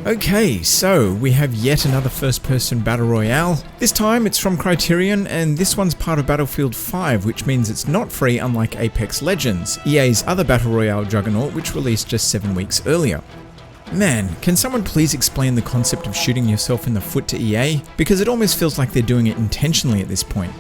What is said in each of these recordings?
Okay, so we have yet another first-person battle royale. This time it's from Criterion, and this one's part of Battlefield 5, which means it's not free, unlike Apex Legends, EA's other battle royale juggernaut, which released just 7 weeks earlier. Man, can someone please explain the concept of shooting yourself in the foot to EA? Because it almost feels like they're doing it intentionally at this point.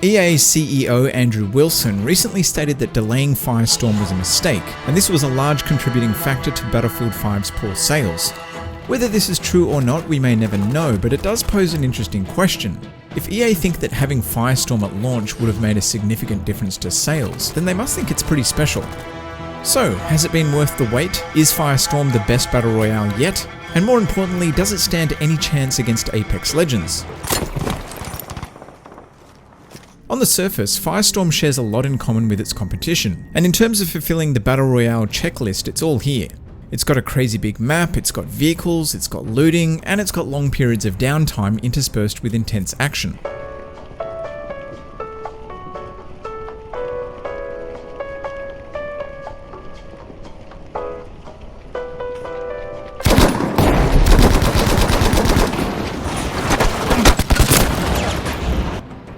EA's CEO Andrew Wilson recently stated that delaying Firestorm was a mistake, and this was a large contributing factor to Battlefield 5's poor sales. Whether this is true or not, we may never know, but it does pose an interesting question. If EA think that having Firestorm at launch would have made a significant difference to sales, then they must think it's pretty special. So, has it been worth the wait? Is Firestorm the best battle royale yet? And more importantly, does it stand any chance against Apex Legends? On the surface, Firestorm shares a lot in common with its competition, and in terms of fulfilling the battle royale checklist, it's all here. It's got a crazy big map, it's got vehicles, it's got looting, and it's got long periods of downtime interspersed with intense action.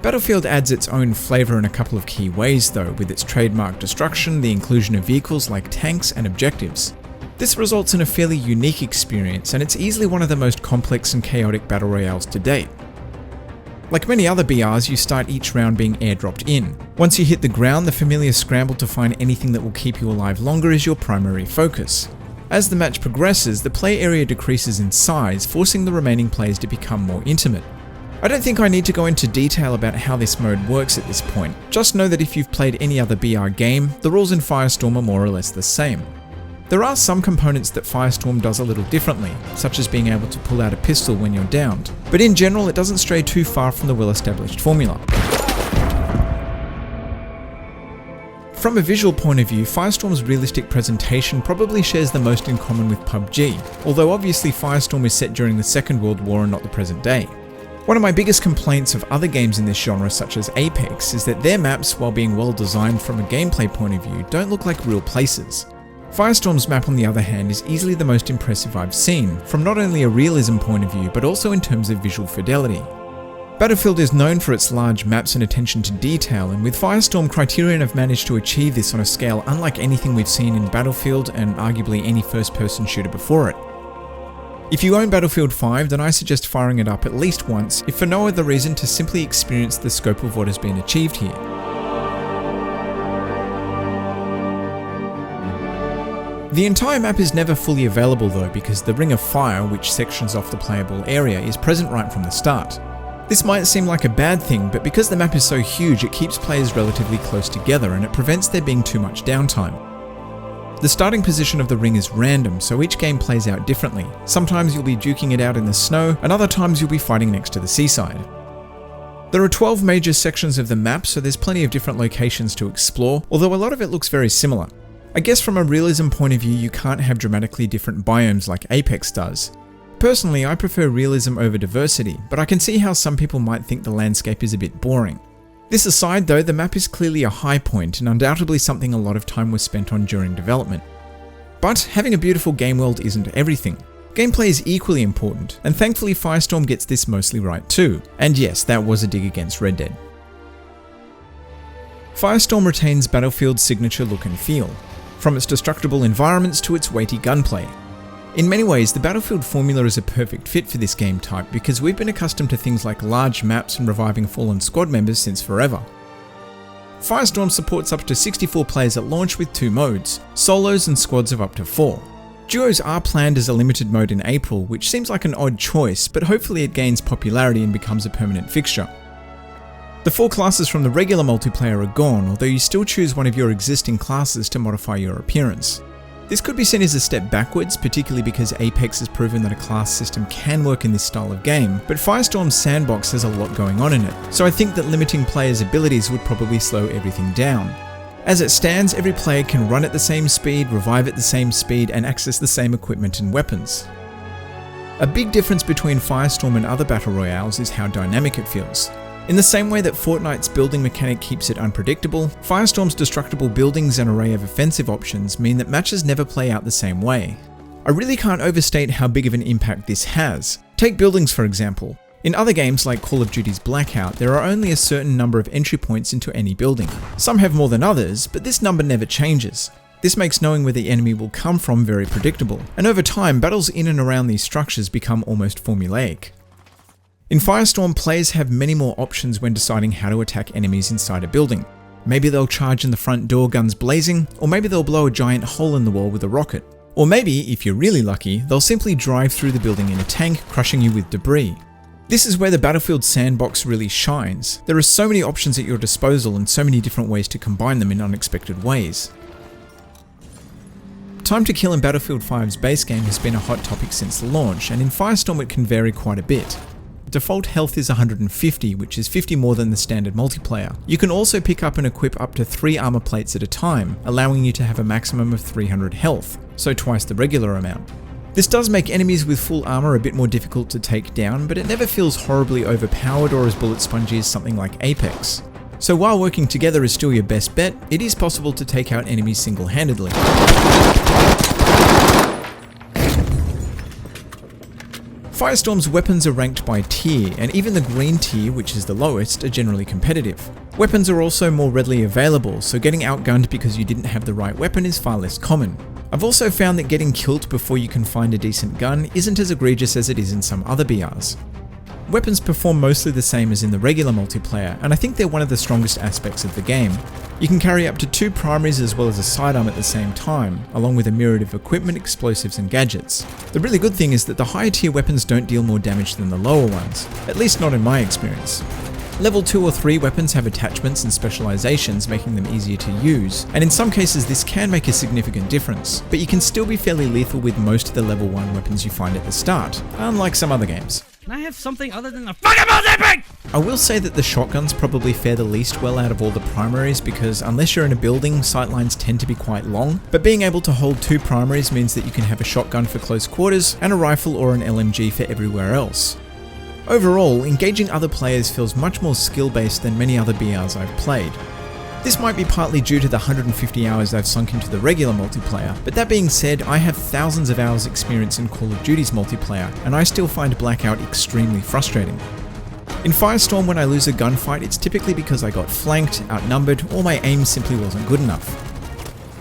Battlefield adds its own flavour in a couple of key ways though, with its trademark destruction, the inclusion of vehicles like tanks and objectives. This results in a fairly unique experience, and it's easily one of the most complex and chaotic battle royales to date. Like many other BRs, you start each round being airdropped in. Once you hit the ground, the familiar scramble to find anything that will keep you alive longer is your primary focus. As the match progresses, the play area decreases in size, forcing the remaining players to become more intimate. I don't think I need to go into detail about how this mode works at this point. Just know that if you've played any other BR game, the rules in Firestorm are more or less the same. There are some components that Firestorm does a little differently, such as being able to pull out a pistol when you're downed, but in general it doesn't stray too far from the well-established formula. From a visual point of view, Firestorm's realistic presentation probably shares the most in common with PUBG, although obviously Firestorm is set during the Second World War and not the present day. One of my biggest complaints of other games in this genre, such as Apex, is that their maps, while being well designed from a gameplay point of view, don't look like real places. Firestorm's map, on the other hand, is easily the most impressive I've seen, from not only a realism point of view, but also in terms of visual fidelity. Battlefield is known for its large maps and attention to detail, and with Firestorm, Criterion have managed to achieve this on a scale unlike anything we've seen in Battlefield and arguably any first-person shooter before it. If you own Battlefield 5, then I suggest firing it up at least once, if for no other reason to simply experience the scope of what has been achieved here. The entire map is never fully available though, because the Ring of Fire, which sections off the playable area, is present right from the start. This might seem like a bad thing, but because the map is so huge, it keeps players relatively close together and it prevents there being too much downtime. The starting position of the ring is random, so each game plays out differently. Sometimes you'll be duking it out in the snow, and other times you'll be fighting next to the seaside. There are 12 major sections of the map, so there's plenty of different locations to explore, although a lot of it looks very similar. I guess from a realism point of view, you can't have dramatically different biomes like Apex does. Personally, I prefer realism over diversity, but I can see how some people might think the landscape is a bit boring. This aside though, the map is clearly a high point and undoubtedly something a lot of time was spent on during development. But having a beautiful game world isn't everything. Gameplay is equally important, and thankfully Firestorm gets this mostly right too. And yes, that was a dig against Red Dead. Firestorm retains Battlefield's signature look and feel, from its destructible environments to its weighty gunplay. In many ways, the Battlefield formula is a perfect fit for this game type because we've been accustomed to things like large maps and reviving fallen squad members since forever. Firestorm supports up to 64 players at launch with 2 modes, solos and squads of up to 4. Duos are planned as a limited mode in April, which seems like an odd choice, but hopefully it gains popularity and becomes a permanent fixture. The 4 classes from the regular multiplayer are gone, although you still choose one of your existing classes to modify your appearance. This could be seen as a step backwards, particularly because Apex has proven that a class system can work in this style of game, but Firestorm's sandbox has a lot going on in it, so I think that limiting players' abilities would probably slow everything down. As it stands, every player can run at the same speed, revive at the same speed, and access the same equipment and weapons. A big difference between Firestorm and other battle royales is how dynamic it feels. In the same way that Fortnite's building mechanic keeps it unpredictable, Firestorm's destructible buildings and array of offensive options mean that matches never play out the same way. I really can't overstate how big of an impact this has. Take buildings for example. In other games like Call of Duty's Blackout, there are only a certain number of entry points into any building. Some have more than others, but this number never changes. This makes knowing where the enemy will come from very predictable, and over time, battles in and around these structures become almost formulaic. In Firestorm, players have many more options when deciding how to attack enemies inside a building. Maybe they'll charge in the front door guns blazing, or maybe they'll blow a giant hole in the wall with a rocket. Or maybe, if you're really lucky, they'll simply drive through the building in a tank, crushing you with debris. This is where the Battlefield sandbox really shines. There are so many options at your disposal and so many different ways to combine them in unexpected ways. Time to kill in Battlefield 5's base game has been a hot topic since the launch, and in Firestorm it can vary quite a bit. Default health is 150, which is 50 more than the standard multiplayer. You can also pick up and equip up to 3 armor plates at a time, allowing you to have a maximum of 300 health, so twice the regular amount. This does make enemies with full armor a bit more difficult to take down, but it never feels horribly overpowered or as bullet spongy as something like Apex. So while working together is still your best bet, it is possible to take out enemies single-handedly. Firestorm's weapons are ranked by tier, and even the green tier, which is the lowest, are generally competitive. Weapons are also more readily available, so getting outgunned because you didn't have the right weapon is far less common. I've also found that getting killed before you can find a decent gun isn't as egregious as it is in some other BRs. Weapons perform mostly the same as in the regular multiplayer, and I think they're one of the strongest aspects of the game. You can carry up to 2 primaries as well as a sidearm at the same time, along with a myriad of equipment, explosives and gadgets. The really good thing is that the higher tier weapons don't deal more damage than the lower ones, at least not in my experience. Level 2 or 3 weapons have attachments and specializations, making them easier to use, and in some cases this can make a significant difference, but you can still be fairly lethal with most of the level 1 weapons you find at the start, unlike some other games. Can I have something other than the fucking multi-ping? I will say that the shotguns probably fare the least well out of all the primaries because unless you're in a building, sightlines tend to be quite long, but being able to hold 2 primaries means that you can have a shotgun for close quarters and a rifle or an LMG for everywhere else. Overall, engaging other players feels much more skill-based than many other BRs I've played. This might be partly due to the 150 hours I've sunk into the regular multiplayer, but that being said, I have thousands of hours experience in Call of Duty's multiplayer, and I still find Blackout extremely frustrating. In Firestorm, when I lose a gunfight, it's typically because I got flanked, outnumbered, or my aim simply wasn't good enough.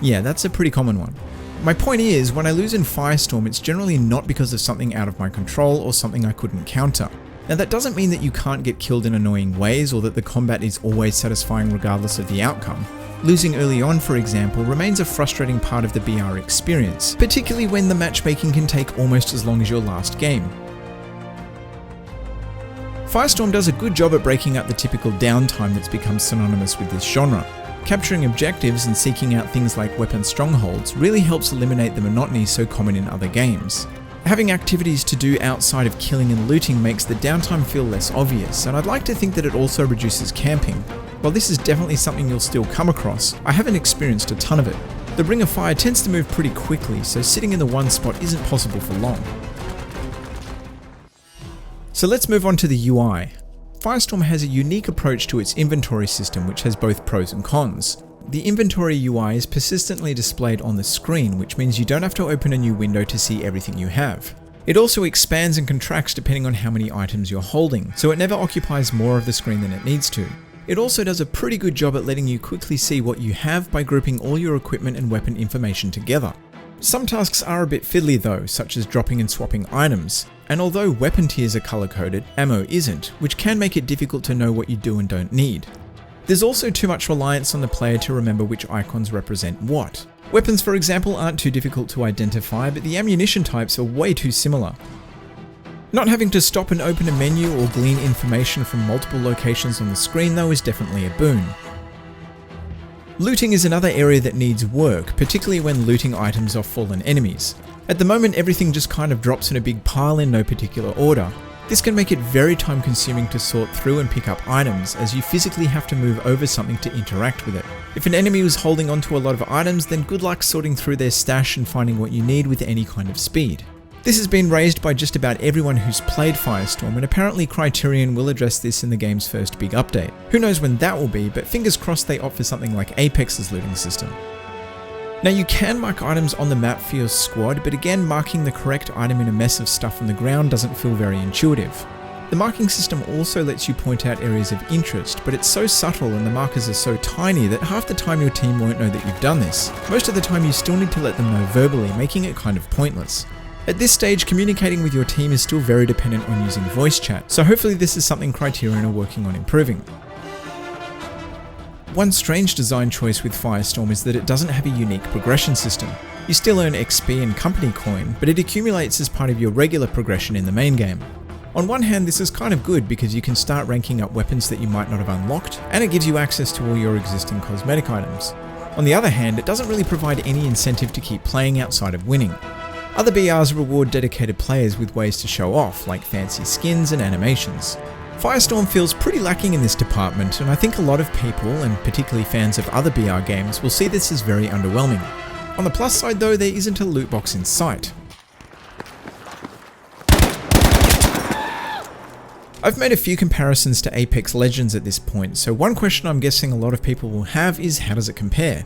Yeah, that's a pretty common one. My point is, when I lose in Firestorm, it's generally not because of something out of my control or something I couldn't counter. Now that doesn't mean that you can't get killed in annoying ways or that the combat is always satisfying regardless of the outcome. Losing early on, for example, remains a frustrating part of the BR experience, particularly when the matchmaking can take almost as long as your last game. Firestorm does a good job at breaking up the typical downtime that's become synonymous with this genre. Capturing objectives and seeking out things like weapon strongholds really helps eliminate the monotony so common in other games. Having activities to do outside of killing and looting makes the downtime feel less obvious, and I'd like to think that it also reduces camping. While this is definitely something you'll still come across, I haven't experienced a ton of it. The Ring of Fire tends to move pretty quickly, so sitting in the one spot isn't possible for long. So let's move on to the UI. Firestorm has a unique approach to its inventory system which has both pros and cons. The inventory UI is persistently displayed on the screen, which means you don't have to open a new window to see everything you have. It also expands and contracts depending on how many items you're holding, so it never occupies more of the screen than it needs to. It also does a pretty good job at letting you quickly see what you have by grouping all your equipment and weapon information together. Some tasks are a bit fiddly though, such as dropping and swapping items, and although weapon tiers are color-coded, ammo isn't, which can make it difficult to know what you do and don't need. There's also too much reliance on the player to remember which icons represent what. Weapons, for example, aren't too difficult to identify, but the ammunition types are way too similar. Not having to stop and open a menu or glean information from multiple locations on the screen though is definitely a boon. Looting is another area that needs work, particularly when looting items off fallen enemies. At the moment, everything just kind of drops in a big pile in no particular order. This can make it very time consuming to sort through and pick up items, as you physically have to move over something to interact with it. If an enemy was holding onto a lot of items, then good luck sorting through their stash and finding what you need with any kind of speed. This has been raised by just about everyone who's played Firestorm, and apparently Criterion will address this in the game's first big update. Who knows when that will be, but fingers crossed they opt for something like Apex's looting system. Now you can mark items on the map for your squad, but again marking the correct item in a mess of stuff on the ground doesn't feel very intuitive. The marking system also lets you point out areas of interest, but it's so subtle and the markers are so tiny that half the time your team won't know that you've done this. Most of the time you still need to let them know verbally, making it kind of pointless. At this stage, communicating with your team is still very dependent on using voice chat, so hopefully this is something Criterion are working on improving. One strange design choice with Firestorm is that it doesn't have a unique progression system. You still earn XP and company coin, but it accumulates as part of your regular progression in the main game. On one hand, this is kind of good because you can start ranking up weapons that you might not have unlocked, and it gives you access to all your existing cosmetic items. On the other hand, it doesn't really provide any incentive to keep playing outside of winning. Other BRs reward dedicated players with ways to show off, like fancy skins and animations. Firestorm feels pretty lacking in this department, and I think a lot of people, and particularly fans of other BR games, will see this as very underwhelming. On the plus side though, there isn't a loot box in sight. I've made a few comparisons to Apex Legends at this point, so one question I'm guessing a lot of people will have is how does it compare?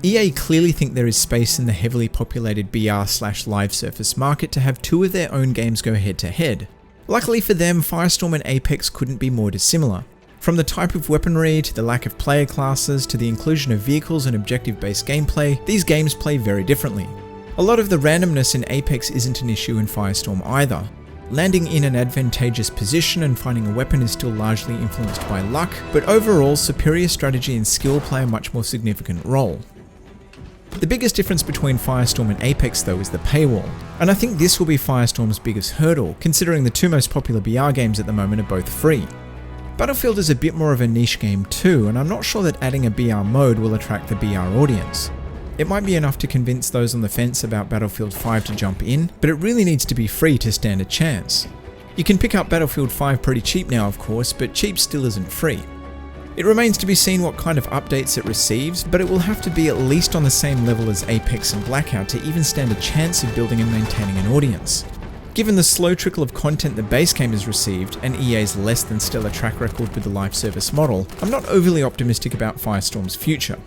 EA clearly think there is space in the heavily populated BR/live surface market to have two of their own games go head to head. Luckily for them, Firestorm and Apex couldn't be more dissimilar. From the type of weaponry, to the lack of player classes, to the inclusion of vehicles and objective-based gameplay, these games play very differently. A lot of the randomness in Apex isn't an issue in Firestorm either. Landing in an advantageous position and finding a weapon is still largely influenced by luck, but overall, superior strategy and skill play a much more significant role. The biggest difference between Firestorm and Apex though is the paywall, and I think this will be Firestorm's biggest hurdle, considering the two most popular BR games at the moment are both free. Battlefield is a bit more of a niche game too, and I'm not sure that adding a BR mode will attract the BR audience. It might be enough to convince those on the fence about Battlefield 5 to jump in, but it really needs to be free to stand a chance. You can pick up Battlefield 5 pretty cheap now of course, but cheap still isn't free. It remains to be seen what kind of updates it receives, but it will have to be at least on the same level as Apex and Blackout to even stand a chance of building and maintaining an audience. Given the slow trickle of content the base game has received, and EA's less than stellar track record with the live service model, I'm not overly optimistic about Firestorm's future.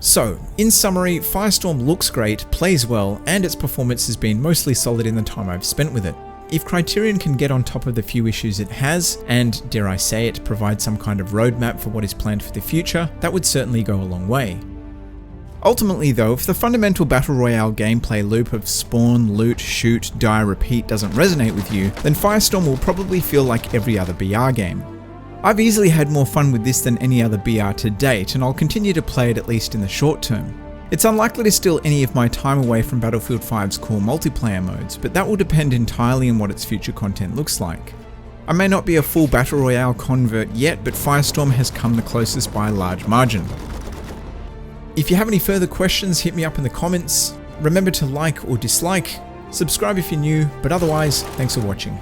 So, in summary, Firestorm looks great, plays well, and its performance has been mostly solid in the time I've spent with it. If Criterion can get on top of the few issues it has, and dare I say it, provide some kind of roadmap for what is planned for the future, that would certainly go a long way. Ultimately though, if the fundamental Battle Royale gameplay loop of spawn, loot, shoot, die, repeat doesn't resonate with you, then Firestorm will probably feel like every other BR game. I've easily had more fun with this than any other BR to date, and I'll continue to play it at least in the short term. It's unlikely to steal any of my time away from Battlefield 5's core multiplayer modes, but that will depend entirely on what its future content looks like. I may not be a full Battle Royale convert yet, but Firestorm has come the closest by a large margin. If you have any further questions, hit me up in the comments. Remember to like or dislike, subscribe if you're new, but otherwise, thanks for watching.